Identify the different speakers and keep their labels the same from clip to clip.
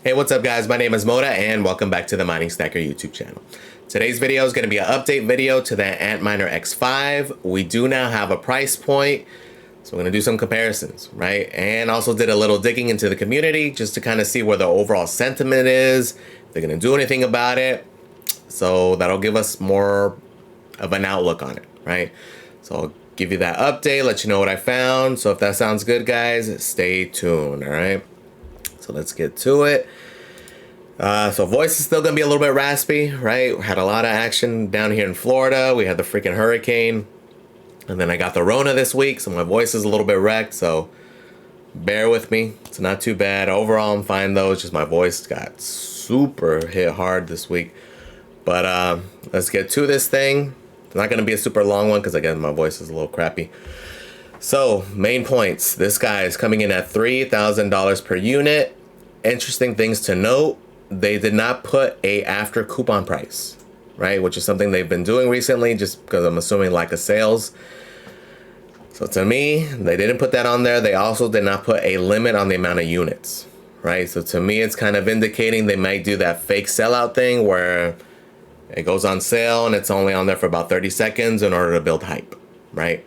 Speaker 1: Hey, what's up guys? My name is Moda and welcome back to the Mining Stacker YouTube channel. Today's video is going to be an update video to the Antminer X5. We do now have a price point, so we're going to do some comparisons, right? And also did a little digging into the community just to kind of see where the overall sentiment is, if they're going to do anything about it. So that'll give us more of an outlook on it, right? So I'll give you that update, let you know what I found. So if that sounds good, guys, stay tuned, all right? So let's get to it. So voice is still gonna be a little bit raspy, right? Had a lot of action down here in Florida. We had the freaking hurricane, and then I got the Rona this week, so my voice is a little bit wrecked. So bear with me. It's not too bad. Overall, I'm fine though. It's just my voice got super hit hard this week. But let's get to this thing. It's not gonna be a super long one because again, my voice is a little crappy. So main points. This guy is coming in at $3,000 per unit. Interesting things to note. They did not put a after coupon price, right? Which is something they've been doing recently just because I'm assuming lack of sales. So to me, they didn't put that on there. They also did not put a limit on the amount of units, right? So to me, it's kind of indicating they might do that fake sellout thing where it goes on sale and it's only on there for about 30 seconds in order to build hype, right?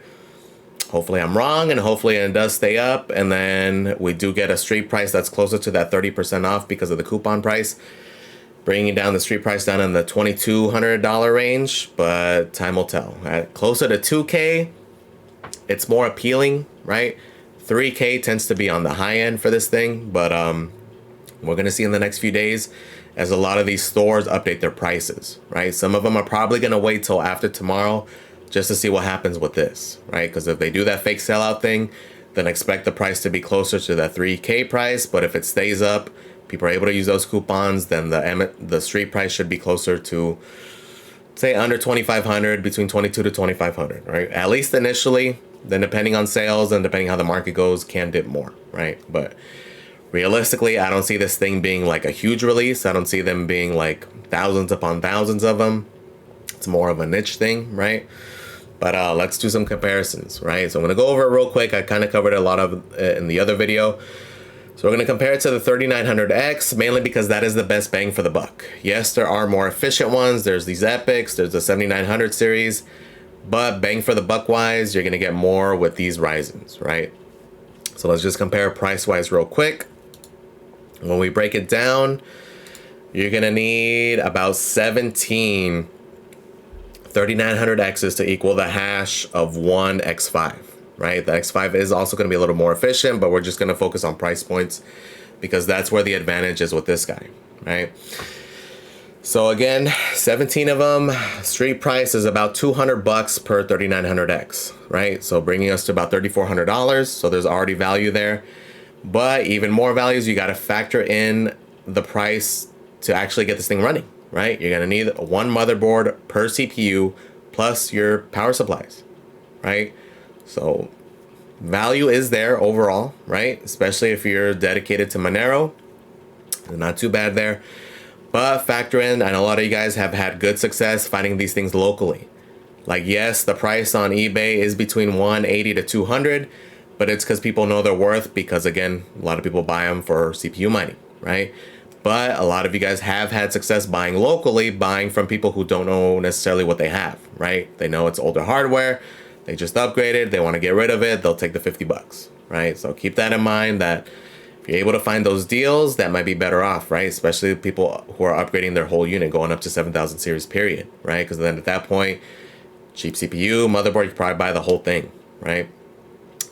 Speaker 1: Hopefully I'm wrong, and hopefully it does stay up, and then we do get a street price that's closer to that 30% off because of the coupon price, bringing down the street price down in the $2,200 range, but time will tell. At closer to 2K, it's more appealing, right? 3K tends to be on the high end for this thing, but we're gonna see in the next few days as a lot of these stores update their prices, right? Some of them are probably gonna wait till after tomorrow just to see what happens with this, right? Because if they do that fake sellout thing, then expect the price to be closer to that 3K price. But if it stays up, people are able to use those coupons, then the street price should be closer to, say, under 2,500, between 22 to 2,500, right? At least initially. Then depending on sales and depending how the market goes, can dip more, right? But realistically, I don't see this thing being like a huge release. I don't see them being like thousands upon thousands of them. It's more of a niche thing, right? But let's do some comparisons, right? So I'm going to go over it real quick. I kind of covered a lot of it in the other video. So we're going to compare it to the 3900X, mainly because that is the best bang for the buck. Yes, there are more efficient ones. There's these Epics, there's the 7900 series, but bang for the buck wise, you're going to get more with these Ryzens, right? So let's just compare price wise real quick. When we break it down, you're going to need about 17 3900Xs to equal the hash of one X5, right? The X5 is also going to be a little more efficient, but we're just going to focus on price points because that's where the advantage is with this guy, right? So again, 17 of them, street price is about 200 bucks per 3900X, right? So bringing us to about $3,400. So there's already value there, but even more values, you got to factor in the price to actually get this thing running. Right? You're going to need one motherboard per CPU plus your power supplies, right? So value is there overall, right? Especially if you're dedicated to Monero. Not too bad there. But factor in, I know a lot of you guys have had good success finding these things locally. Like, yes, the price on eBay is between 180 to 200, but it's because people know their worth because, again, a lot of people buy them for CPU mining, right? But a lot of you guys have had success buying locally, buying from people who don't know necessarily what they have, right? They know it's older hardware, they just upgraded, they want to get rid of it, they'll take the 50 bucks, right? So keep that in mind that if you're able to find those deals, that might be better off, right? Especially people who are upgrading their whole unit, going up to 7000 series period, right? Because then at that point, cheap CPU, motherboard, you probably buy the whole thing, right?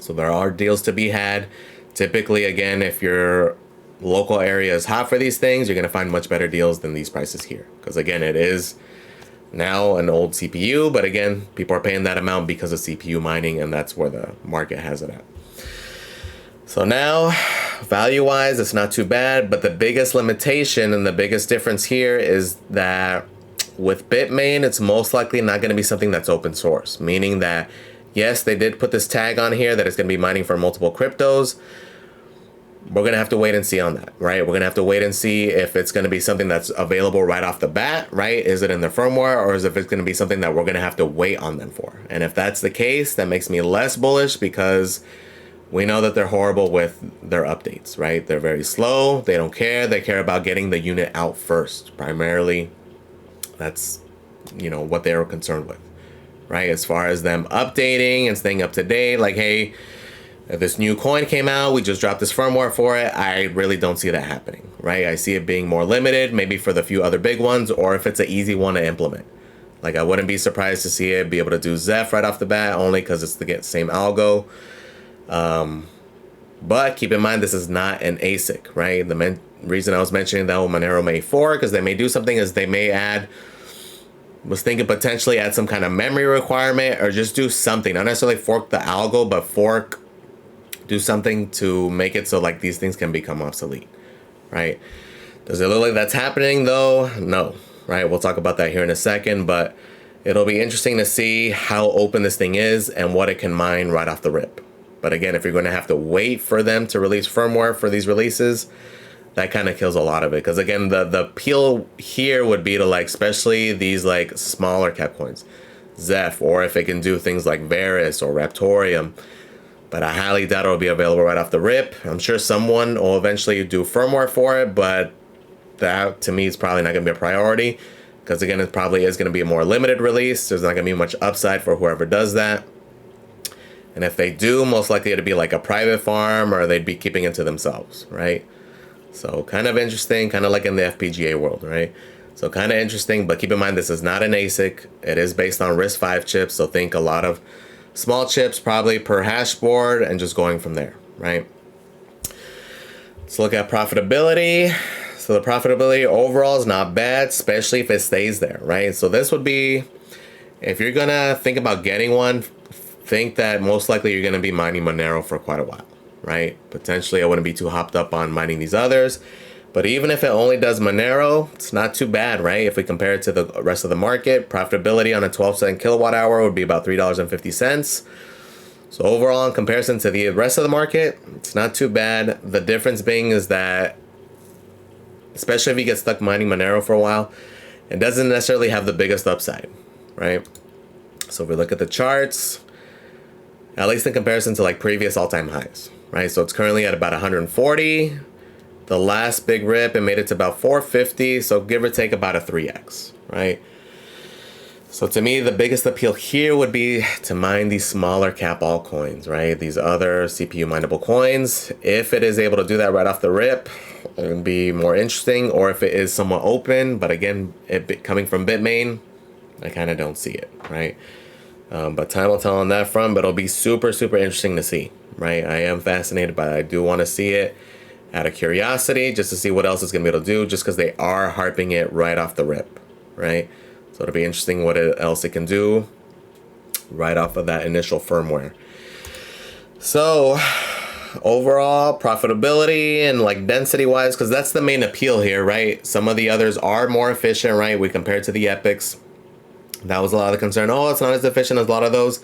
Speaker 1: So there are deals to be had. Typically, again, if your local area is hot for these things, you're going to find much better deals than these prices here. Because again, it is now an old CPU, but again, people are paying that amount because of CPU mining, and that's where the market has it at. So now, value-wise, it's not too bad, but the biggest limitation and the biggest difference here is that with Bitmain, it's most likely not going to be something that's open source, meaning that, yes, they did put this tag on here that it's going to be mining for multiple cryptos. We're going to have to wait and see on that, right? We're going to have to wait and see if it's going to be something that's available right off the bat, right? Is it in the firmware, or is it going to be something that we're going to have to wait on them for? And if that's the case, that makes me less bullish because we know that they're horrible with their updates, right? They're very slow. They don't care. They care about getting the unit out first. Primarily, that's, you know, what they were concerned with, right? As far as them updating and staying up to date, like, hey, if this new coin came out, we just dropped this firmware for it. I really don't see that happening, right? I see it being more limited, maybe for the few other big ones, or if it's an easy one to implement. Like, I wouldn't be surprised to see it be able to do Zeph right off the bat, only because it's the same algo. But keep in mind, this is not an ASIC, right? The reason I was mentioning that Monero may fork, because they may do something, is they may add, was thinking potentially add some kind of memory requirement, or just do something, not necessarily fork the algo, but do something to make it so like these things can become obsolete, right? Does it look like that's happening though? No, right? We'll talk about that here in a second, but it'll be interesting to see how open this thing is and what it can mine right off the rip. But again, if you're going to have to wait for them to release firmware for these releases, that kind of kills a lot of it. Because again, the appeal here would be to, like, especially these like smaller cap coins, Zeph, or if it can do things like Varus or Raptorium. But I highly doubt it'll be available right off the rip. I'm sure someone will eventually do firmware for it, but that to me is probably not going to be a priority. Because again, it probably is going to be a more limited release. There's not going to be much upside for whoever does that. And if they do, most likely it'd be like a private farm, or they'd be keeping it to themselves, right? So kind of interesting, kind of like in the FPGA world, right? So kind of interesting, but keep in mind, this is not an ASIC. It is based on RISC-V chips, so think a lot of small chips probably per hash board, and just going from there, right? Let's look at profitability. So the profitability overall is not bad, especially if it stays there, right? So this would be, if you're gonna think about getting one, think that most likely you're gonna be mining Monero for quite a while, right? Potentially I wouldn't be too hopped up on mining these others, but even if it only does Monero, it's not too bad, right? If we compare it to the rest of the market, profitability on a 12-cent kilowatt hour would be about $3.50. So overall, in comparison to the rest of the market, it's not too bad. The difference being is that, especially if you get stuck mining Monero for a while, it doesn't necessarily have the biggest upside, right? So if we look at the charts, at least in comparison to like previous all-time highs, right? So it's currently at about 140. The last big rip, it made it to about 450. So give or take about a 3x, right? So to me, the biggest appeal here would be to mine these smaller cap altcoins, right? These other CPU mineable coins. If it is able to do that right off the rip, it would be more interesting. Or if it is somewhat open, but again, it coming from Bitmain, I kind of don't see it, right? But time will tell on that front, but it'll be super, super interesting to see, right? I am fascinated by it. I do want to see it out of curiosity, just to see what else it's going to be able to do, just because they are harping it right off the rip, right? So it'll be interesting what else it can do right off of that initial firmware. So overall profitability and like density wise, because that's the main appeal here, right? Some of the others are more efficient, right? We compare it to the epics. That was a lot of the concern. Oh, it's not as efficient as a lot of those.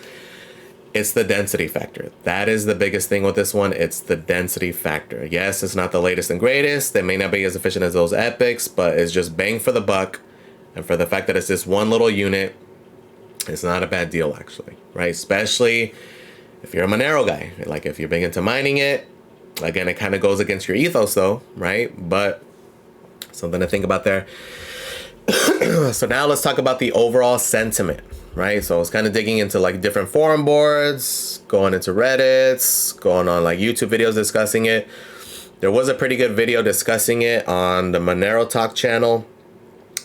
Speaker 1: It's the density factor. That is the biggest thing with this one. It's the density factor. Yes, it's not the latest and greatest. They may not be as efficient as those epics, but it's just bang for the buck. And for the fact that it's just one little unit, it's not a bad deal actually, right? Especially if you're a Monero guy. Like if you're big into mining it, again, it kind of goes against your ethos though, right? But something to think about there. So now let's talk about the overall sentiment, right? So I was kind of digging into like different forum boards, going into Reddits, going on like YouTube videos discussing it. There was a pretty good video discussing it on the Monero Talk channel.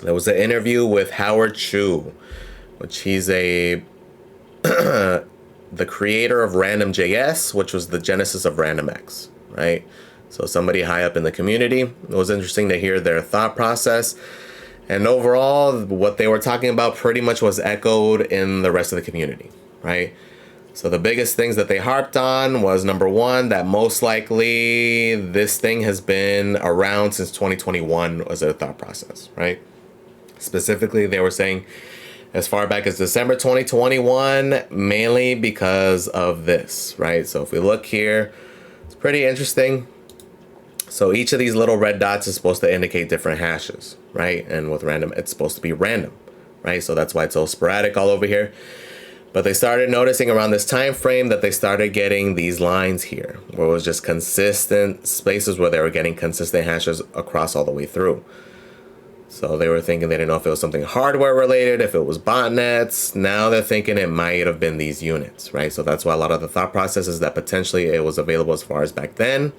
Speaker 1: There was an interview with Howard Chu, which he's the creator of Random.js, which was the genesis of RandomX, right? So somebody high up in the community. It was interesting to hear their thought process. And overall, what they were talking about pretty much was echoed in the rest of the community, right? So the biggest things that they harped on was, number one, that most likely this thing has been around since 2021 was their thought process, right? Specifically, they were saying as far back as December 2021, mainly because of this, right? So if we look here, it's pretty interesting. So each of these little red dots is supposed to indicate different hashes, right? And with random, it's supposed to be random, right? So that's why it's so sporadic all over here. But they started noticing around this time frame that they started getting these lines here, where it was just consistent spaces where they were getting consistent hashes across all the way through. So they were thinking, they didn't know if it was something hardware related, if it was botnets. Now they're thinking it might have been these units, right? So that's why a lot of the thought process is that potentially it was available as far as back then.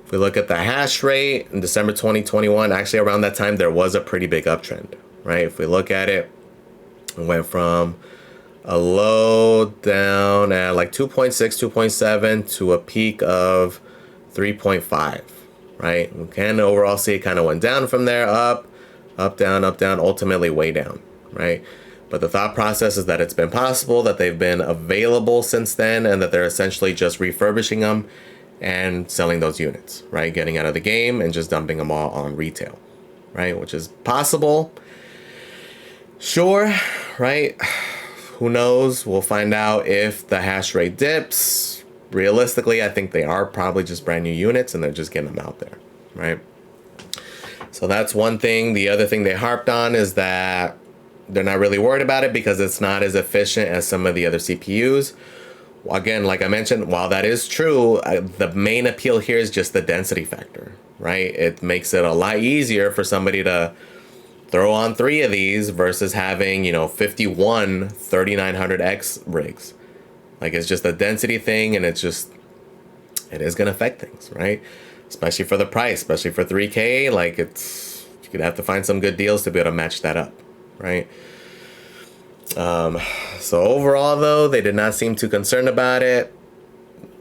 Speaker 1: If we look at the hash rate in December 2021, actually around that time, there was a pretty big uptrend, right? If we look at it, it went from a low down at like 2.6, 2.7 to a peak of 3.5, right? We can overall see it kind of went down from there, up, down, ultimately way down, right? But the thought process is that it's been possible, that they've been available since then, and that they're essentially just refurbishing them and selling those units, right? Getting out of the game and just dumping them all on retail, right? Which is possible. Sure, right? Who knows? We'll find out if the hash rate dips. Realistically, I think they are probably just brand new units and they're just getting them out there, right? So that's one thing. The other thing they harped on is that they're not really worried about it because it's not as efficient as some of the other CPUs. Again, like I mentioned, while that is true, the main appeal here is just the density factor, right? It makes it a lot easier for somebody to throw on 3 of these versus having, 51 3900X rigs. Like, it's just a density thing, and it is going to affect things, right? Especially for the price, especially for 3K. Like, you could have to find some good deals to be able to match that up, right? So overall, though, they did not seem too concerned about it.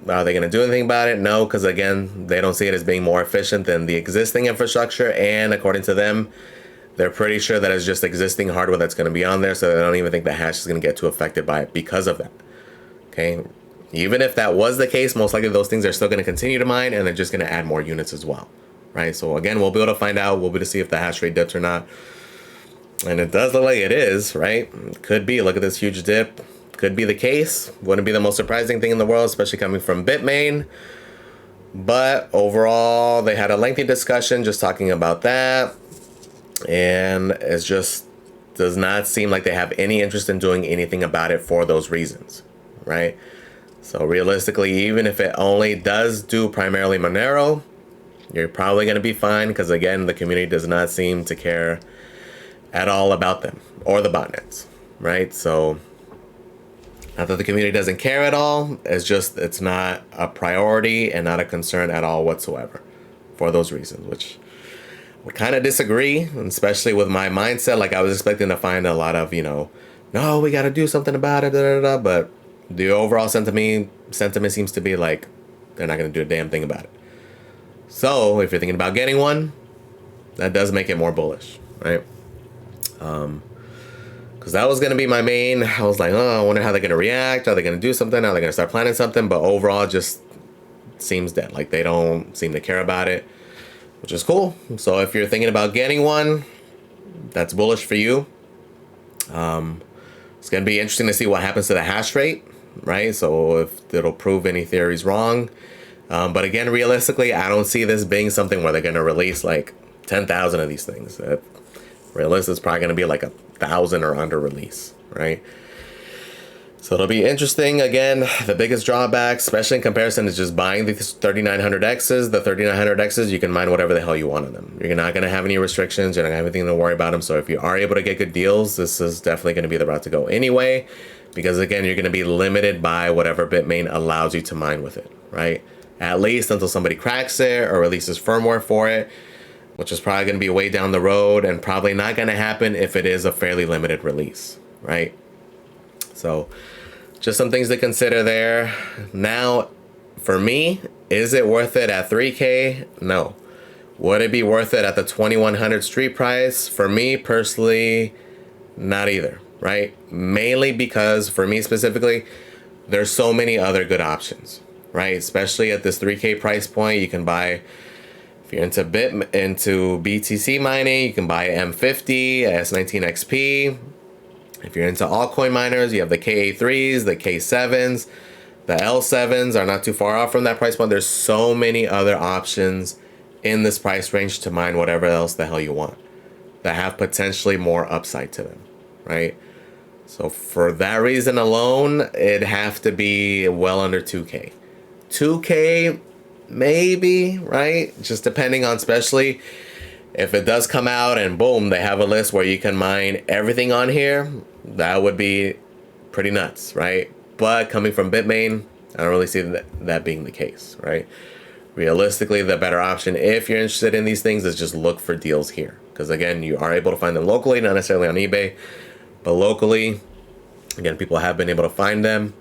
Speaker 1: Are they going to do anything about it? No, because again, they don't see it as being more efficient than the existing infrastructure, and according to them, they're pretty sure that it's just existing hardware that's going to be on there, so they don't even think the hash is going to get too affected by it because of that. Okay, even if that was the case, most likely those things are still going to continue to mine, and they're just going to add more units as well, right? So again, we'll be able to find out. We'll be able to see if the hash rate dips or not. And it does look like it is, right? Could be. Look at this huge dip. Could be the case. Wouldn't be the most surprising thing in the world, especially coming from Bitmain. But overall, they had a lengthy discussion just talking about that. And it just does not seem like they have any interest in doing anything about it for those reasons, right? So realistically, even if it only does do primarily Monero, you're probably going to be fine because, again, the community does not seem to care at all about them or the botnets, right? So not that the community doesn't care at all, it's not a priority and not a concern at all whatsoever for those reasons, which we kind of disagree, especially with my mindset. Like, I was expecting to find a lot of, no, we got to do something about it, but the overall sentiment seems to be like they're not going to do a damn thing about it. So if you're thinking about getting one, that does make it more bullish, right? Because that was going to be my main. I was like, oh, I wonder how they're going to react. Are they going to do something? Are they going to start planning something? But overall, it just seems dead. Like, they don't seem to care about it, which is cool. So if you're thinking about getting one, that's bullish for you. It's going to be interesting to see what happens to the hash rate, right? So if it'll prove any theories wrong. But again, realistically, I don't see this being something where they're going to release like 10,000 of these things. Realistically, it's probably going to be like 1,000 or under release, right? So it'll be interesting. Again, the biggest drawback, especially in comparison, is just buying these 3900Xs. The 3900Xs, you can mine whatever the hell you want on them. You're not going to have any restrictions. You're not going to have anything to worry about them. So if you are able to get good deals, this is definitely going to be the route to go anyway. Because again, you're going to be limited by whatever Bitmain allows you to mine with it, right? At least until somebody cracks it or releases firmware for it, which is probably going to be way down the road and probably not going to happen if it is a fairly limited release, right? So just some things to consider there. Now, for me, is it worth it at 3K? No. Would it be worth it at the 2100 street price? For me personally, not either, right? Mainly because for me specifically, there's so many other good options, right? Especially at this 3K price point, you can buy, if you're into BTC mining, you can buy M50, S19 XP. If you're into altcoin miners, you have the KA3s, the K7s, the L7s are not too far off from that price point. There's so many other options in this price range to mine whatever else the hell you want that have potentially more upside to them, right? So for that reason alone, it'd have to be well under 2K. 2K, maybe, right? Just depending on, especially if it does come out and boom, they have a list where you can mine everything on here. That would be pretty nuts, right? But coming from Bitmain, I don't really see that being the case, right? Realistically, the better option, if you're interested in these things, is just look for deals here. Because again, you are able to find them locally, not necessarily on eBay, but locally. Again, people have been able to find them.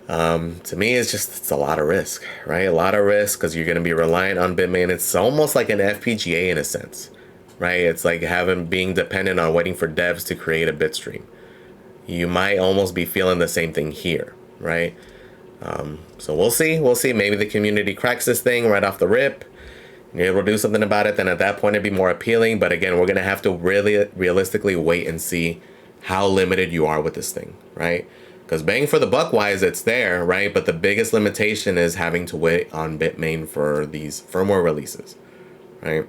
Speaker 1: To me, it's a lot of risk, right? A lot of risk because you're going to be reliant on Bitmain. It's almost like an FPGA in a sense, right? It's like being dependent on waiting for devs to create a bitstream. You might almost be feeling the same thing here, right? So we'll see. We'll see. Maybe the community cracks this thing right off the rip. You're able to do something about it. Then at that point, it'd be more appealing. But again, we're going to have to really realistically wait and see how limited you are with this thing, right? Because bang for the buck wise, it's there, right? But the biggest limitation is having to wait on Bitmain for these firmware releases, right?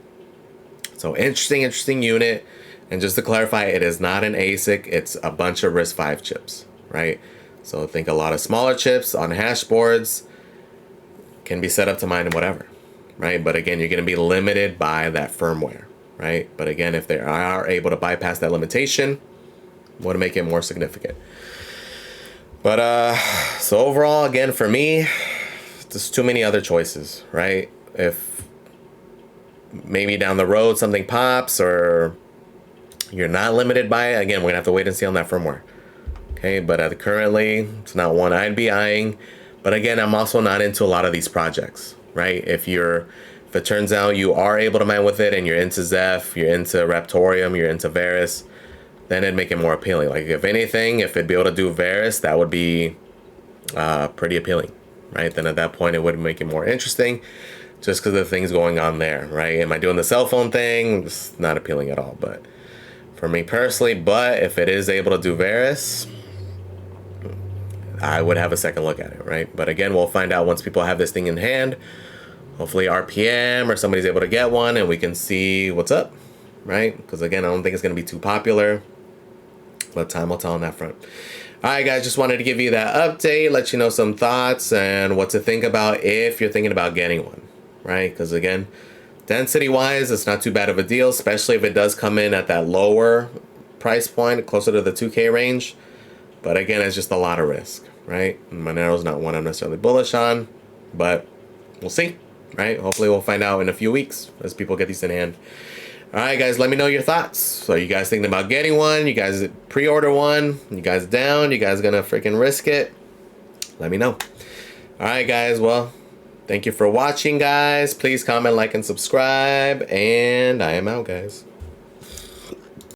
Speaker 1: So interesting unit. And just to clarify, it is not an ASIC. It's a bunch of RISC-V chips, right? So think a lot of smaller chips on hash boards can be set up to mine whatever, right? But again, you're going to be limited by that firmware, right? But again, if they are able to bypass that limitation, would make it more significant. But so overall, again, for me, there's too many other choices, right? If maybe down the road something pops or you're not limited by it, again, we're gonna have to wait and see on that firmware. Okay, but currently, it's not one I'd be eyeing. But again, I'm also not into a lot of these projects, right? If it turns out you are able to mine with it and you're into Zeph, you're into Raptorium, you're into Varus, then it'd make it more appealing. Like if anything, if it'd be able to do Varus, that would be pretty appealing, right? Then at that point, it would make it more interesting just because of the things going on there, right? Am I doing the cell phone thing? It's not appealing at all, but for me personally, but if it is able to do Varus, I would have a second look at it, right? But again, we'll find out once people have this thing in hand. Hopefully RPM or somebody's able to get one and we can see what's up, right? Because again, I don't think it's going to be too popular, but time will tell on that front. All right, guys, just wanted to give you that update, let you know some thoughts and what to think about if you're thinking about getting one, right? Because again, density-wise, it's not too bad of a deal, especially if it does come in at that lower price point, closer to the 2K range. But again, it's just a lot of risk, right? Monero's not one I'm necessarily bullish on, but we'll see, right? Hopefully we'll find out in a few weeks as people get these in hand. All right, guys, let me know your thoughts. So you guys thinking about getting one? You guys pre-order one? You guys down? You guys gonna freaking risk it? Let me know. All right, guys, well, thank you for watching, guys. Please comment, like, and subscribe, and I am out, guys.